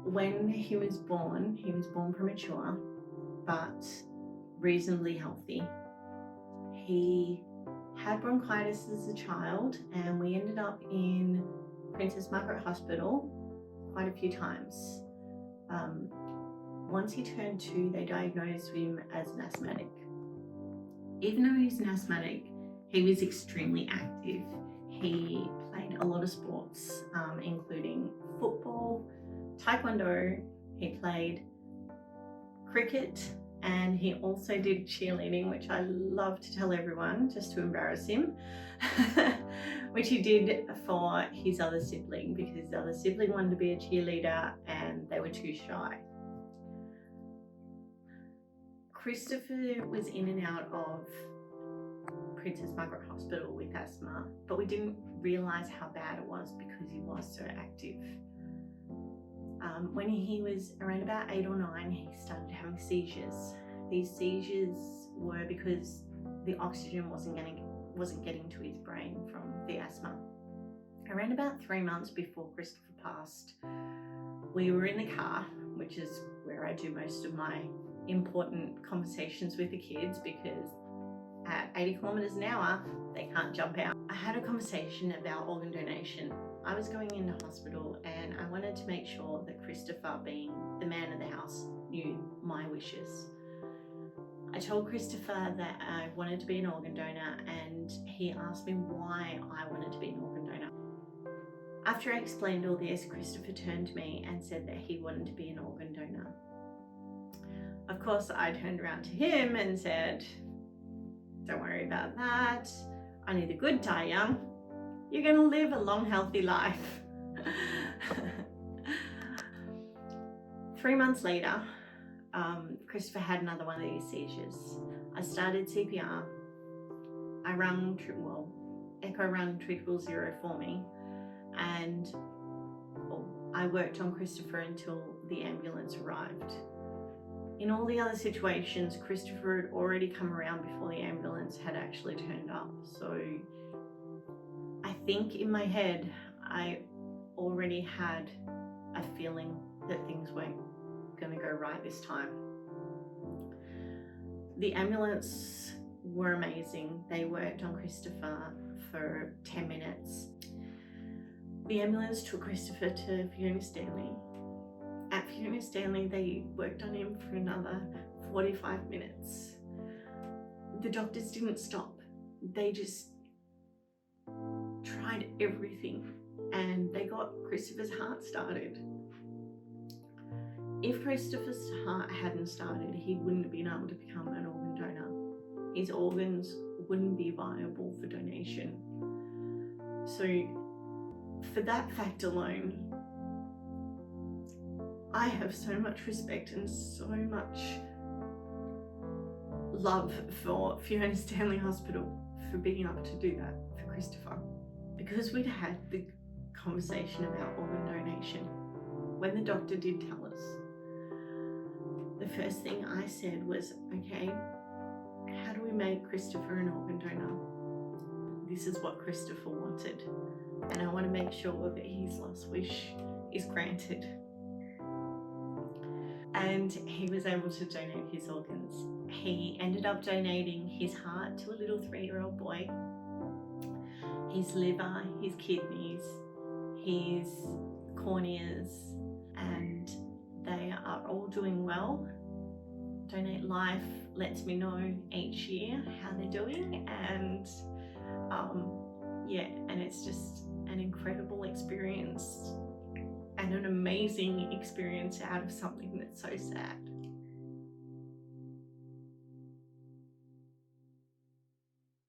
When he was born premature, but reasonably healthy. He had bronchitis as a child, and we ended up in Princess Margaret Hospital quite a few times. Once he turned 2, they diagnosed him as an asthmatic. Even though he's an asthmatic, he was extremely active. He played a lot of sports, including football, taekwondo. He played cricket, and he also did cheerleading, which I love to tell everyone just to embarrass him, which he did for his other sibling because his other sibling wanted to be a cheerleader and they were too shy. Christopher was in and out of Princess Margaret Hospital with asthma, but we didn't realise how bad it was because he was so active. When he was around about 8 or 9, he started having seizures. These seizures were because the oxygen wasn't getting to his brain from the asthma. Around about 3 months before Christopher passed, we were in the car, which is where I do most of my important conversations with the kids, because at 80 kilometers an hour, they can't jump out. I had a conversation about organ donation. I was going into hospital and I wanted to make sure that Christopher, being the man of the house, knew my wishes. I told Christopher that I wanted to be an organ donor, and he asked me why I wanted to be an organ donor. After I explained all this, Christopher turned to me and said that he wanted to be an organ donor. Of course, I turned around to him and said, "Don't worry about that. Only the good die young. You're going to live a long, healthy life." 3 months later, Christopher had another one of these seizures. I started CPR. I rang, Echo rang 000 for me, and I worked on Christopher until the ambulance arrived. In all the other situations, Christopher had already come around before the ambulance had actually turned up. So I think in my head, I already had a feeling that things weren't going to go right this time. The ambulance were amazing. They worked on Christopher for 10 minutes. The ambulance took Christopher to Fiona Stanley. At Fiona Stanley, they worked on him for another 45 minutes. The doctors didn't stop. They just tried everything, and they got Christopher's heart started. If Christopher's heart hadn't started, he wouldn't have been able to become an organ donor. His organs wouldn't be viable for donation. So for that fact alone, I have so much respect and so much love for Fiona Stanley Hospital for being able to do that for Christopher. Because we'd had the conversation about organ donation, when the doctor did tell us, the first thing I said was, okay, how do we make Christopher an organ donor? This is what Christopher wanted, and I want to make sure that his last wish is granted. And he was able to donate his organs. He ended up donating his heart to a little 3-year-old boy, his liver, his kidneys, his corneas, and they are all doing well. Donate Life lets me know each year how they're doing, and and it's just an incredible experience and an amazing experience out of something that's so sad.